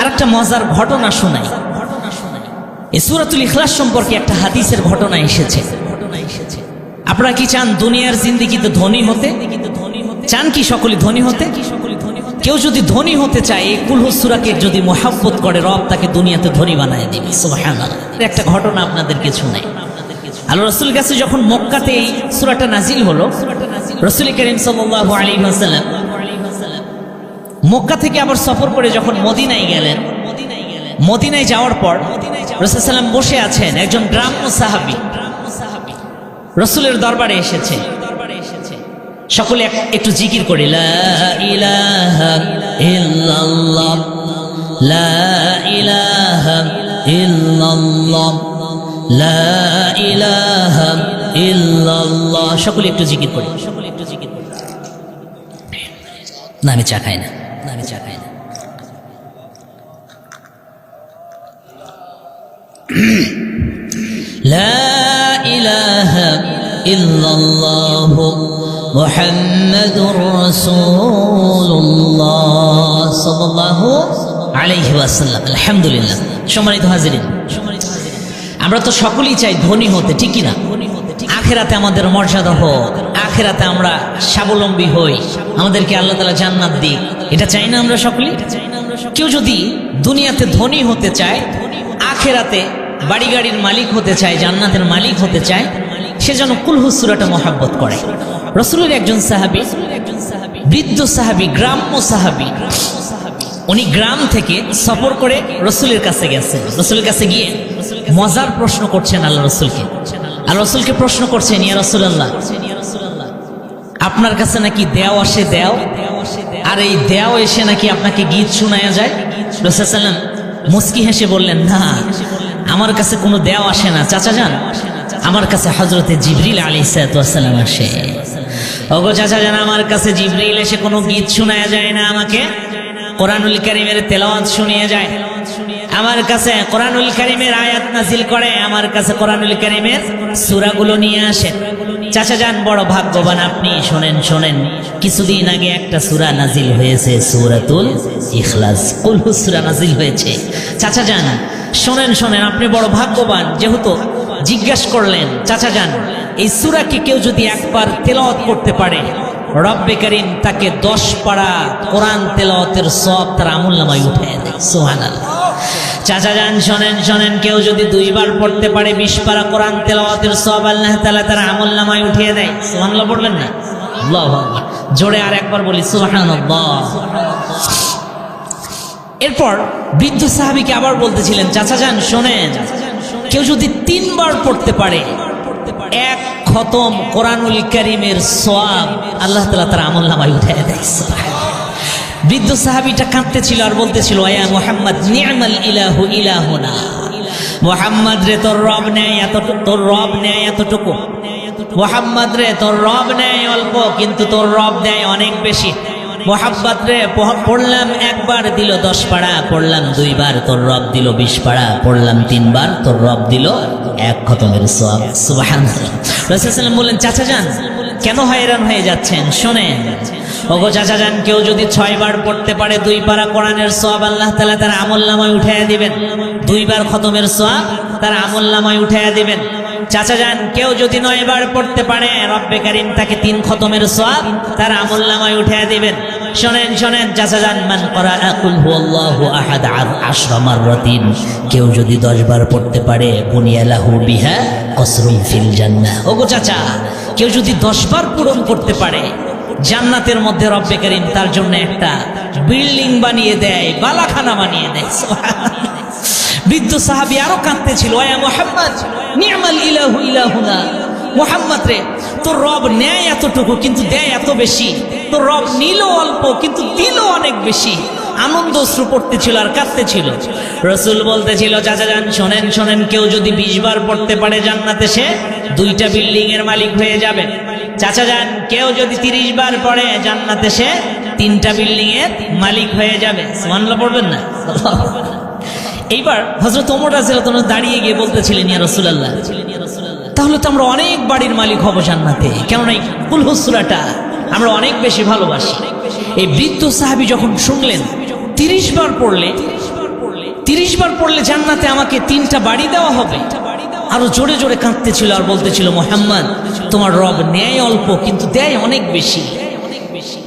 আরেকটা মজার ঘটনা শোনাই। এই সূরাতুল ইখলাস সম্পর্কে একটা হাদিসের ঘটনা এসেছে। আপনারা কি চান দুনিয়ার জিন্দেগিতে ধনী হতে? চান কি সকলে ধনী হতে? কেউ যদি ধনী হতে চায় এই কুল হু সূরাকে যদি মুহাব্বত করে, রব তাকে দুনিয়াতে ধনী বানায় দিবে। সুবহানাল্লাহ। একটা ঘটনা আপনাদেরকে শোনাই। আল্লাহ রাসূল কাছে যখন মক্কাতে এই সূরাটা নাজিল হলো, রাসূল করিম সাল্লাল্লাহু আলাইহি ওয়াসাল্লাম মক্কা থেকে আবার সফর করে যখন মদিনায় গেলেন, মদিনায় যাওয়ার পর রাসূল সাল্লাম বসে আছেন। একজন গ্রাম্য সাহাবী রাসূলের দরবারে এসেছে। সকলে একটু জিকির করি, লা ইলাহা ইল্লাল্লাহ, লা ইলাহা ইল্লাল্লাহ, লা ইলাহা ইল্লাল্লাহ। সকলে একটু জিকির করি। না আমি চা খাই না, আমি চা খাই না। লা ইলাহা ইল্লাল্লাহ মুহাম্মাদুর রাসূলুল্লাহ সাল্লাল্লাহু আলাইহি ওয়াসাল্লাম। আলহামদুলিল্লাহ। সম্মানিত হাজিরিন, আমরা তো সকলেই চাই ধনী হতে, ঠিক কি না? আখিরাতে আমাদের মর্যাদা হোক, আখিরাতে আমরা স্বাবলম্বী হই, আমাদেরকে আল্লাহ তাআলা জান্নাত দিক, এটা চাই না আমরা সকলেই? কেউ যদি দুনিয়াতে ধনী হতে চায়, আখিরাতে বাড়ি গাড়ির মালিক হতে চায়, জান্নাতের মালিক হতে চায়, সে যেন কুল হু সূরাটা মুহাব্বত করে। রাসূলের একজন সাহাবী, বৃদ্ধ সাহাবী, গ্রাম্য সাহাবী, উনি গ্রাম থেকে সফর করে রাসূলের কাছে গেছেন। রাসূলের কাছে গিয়ে মজার প্রশ্ন করছেন আল্লাহ রাসূলকে। আল্লাহ রাসূলকে প্রশ্ন করছেন, ইয়া রাসূলুল্লাহ, আপনার কাছে নাকি দেও আসে, দেও, আর এই দেও এসে নাকি আপনাকে গীত শোনায়া যায়? রাসূল সাল্লাল্লাহু আলাইহি ওয়াসাল্লাম মুস্কি হেসে বললেন, না, আমার কাছে কোনো দেও আসে না চাচা যান, আমার কাছে হযরতে জিবরিল আলাইহিস সালাম আসে। ওগো চাচা যান, আমার কাছে জিবরিল এসে কোনো গীত শোনায়া যায় না, আমাকে কোরআনুল কারীমের তেলাওয়াত শুনিয়ে যায়, আমার কাছে কোরআনুল কারীমের আয়াত নাজিল করে, আমার কাছে কোরআনুল কারীমের সূরাগুলো নিয়ে আসে। চাচা যান, বড় ভাগ্যবান আপনি। শোনেন শোনেন, কিছুদিন আগে একটা সূরা নাজিল হয়েছে, সূরাতুল ইখলাস, কুল হু সূরা নাজিল হয়েছে। চাচা যান শোনেন শোনেন, আপনি বড় ভাগ্যবান, যেহেতু জিজ্ঞেস করলেন। চাচা যান, এই সূরাকে কেউ যদি একবার তেলাওয়াত করতে পারে, রব্বে করিম তাকে 10 পারা কোরআন তেলাওয়াতের সওয়াব তার আমলনামায় উঠিয়ে দেয়। সুবহানাল্লাহ। চাচা যান শোনেন শোনেন, কেউ যদি 2 বার পড়তে পারে 20 পারা কোরআন তেলাওয়াতের সওয়াব আল্লাহ তাআলা তার আমলনামায় উঠিয়ে দেয়। সুবহানাল্লাহ পড়বেন না? আল্লাহু আকবার। জোরে আর একবার বলি, সুবহানাল্লাহ। এরপর বৃদ্ধ সাহাবীকে আবার বলতেছিলেন, চাচা যান শোনেন, কেউ যদি 3 বার পড়তে পারে, 1 খতম কোরআনুল কারীমের সওয়াব আল্লাহ তাআলা তার আমলনামায় উঠিয়ে দেয়। বৃদ্ধ সাহাবীটা কাঁদতেছিল আর বলতেছিল, ইয়া মুহাম্মদ, নি'মাল ইলাহু ইলাহুনা, মুহাম্মদ রে তোর রব নেই এতটুকু, তোর রব নেই এতটুকু, মুহাম্মদ রে তোর রব নেই অল্প, কিন্তু তোর রব দেয় অনেক বেশি। মুহাম্মদ রে পড়লাম 1 বার দিল 10 পারা, পড়লাম 2 বার তোর রব দিল 20 পারা, পড়লাম 3 বার তোর রব দিল 1 খতমের সওয়াব। সুবহানাল্লাহ। রাসূল সাল্লাল্লাহু আলাইহি ওয়াসাল্লাম বললেন, চাচা যান কেন হয়রান হয়ে যাচ্ছেন? শোনেন, ওগো চাচা যান, কেউ যদি 6 বার পড়তে পারে 2 পারা কোরআনের সওয়াব আল্লাহ তাআলা তার আমলনামায় উঠাইয়া দিবেন, 2 বার খতমের সওয়াব তার আমলনামায় উঠাইয়া দিবেন। চাচা যান, কেউ যদি 9 বার পড়তে পারে, রব্বে কারীম তাকে 3 খতমের সওয়াব তার আমলনামায় উঠাইয়া দিবেন। শোনেন শোনেন চাচা যান, মান ক্বারাআ কুল হুয়াল্লাহু আহাদ 10 মাররাতিন, কেউ যদি 10 বার পড়তে পারে, বুনিয়া লাহু বিহা কসরুন ফিল জান্নাহ। ওগো চাচা, কেউ যদি 10 বার পূরণ করতে পারে, জান্নাতের মধ্যে রব্বে কারীম তার জন্য একটা বিল্ডিং বানিয়ে দেয়, বালাখানা বানিয়ে দেয়। বৃদ্ধ সাহাবী আরো কাঁদতেছিল, ইয়া মুহাম্মদ, নি'মাল ইলাহু ইলাহুনা, মুহাম্মদ রে তোর রব নেয় এতটুকু কিন্তু দেয় এত বেশি, তোর রব নিল অল্প কিন্তু দিল অনেক বেশি। আনন্দ অশ্রু পড়তেছিল আর কাঁদতেছিল। রাসূল বলতেছিল, চাচা যান শোনেন শোনেন, কেউ যদি 20 বার পড়তে পারে, জান্নাতে সে 2টা বিল্ডিং এর মালিক হয়ে যাবে। চাচা যান, কেউ যদি 30 বার পড়ে, জান্নাতে সে 3টা বিল্ডিং এর মালিক হয়ে যাবে। সুবহানাল্লাহ পড়বেন না? এইবার হযরত ওমর রাদিয়াল্লাহু আনহু দাঁড়িয়ে গিয়ে বলতেছিলেন, ইয়া রাসূলুল্লাহ, তাহলে তো আমরা অনেক বাড়ির মালিক হব জান্নাতে, কেননা এই কুল হু সূরাটা আমরা অনেক বেশি ভালোবাসি। এই বৃদ্ধ সাহাবী যখন শুনলেন 30 বার পড়লে 30 বার পড়লে জান্নাতে আমাকে 3টা বাড়ি দেওয়া হবে। আরো জোরে জোরে কাঁদতেছিল আর বলতেছিল, মুহাম্মদ তোমার রব নেয় অল্প কিন্তু দেয় অনেক বেশি।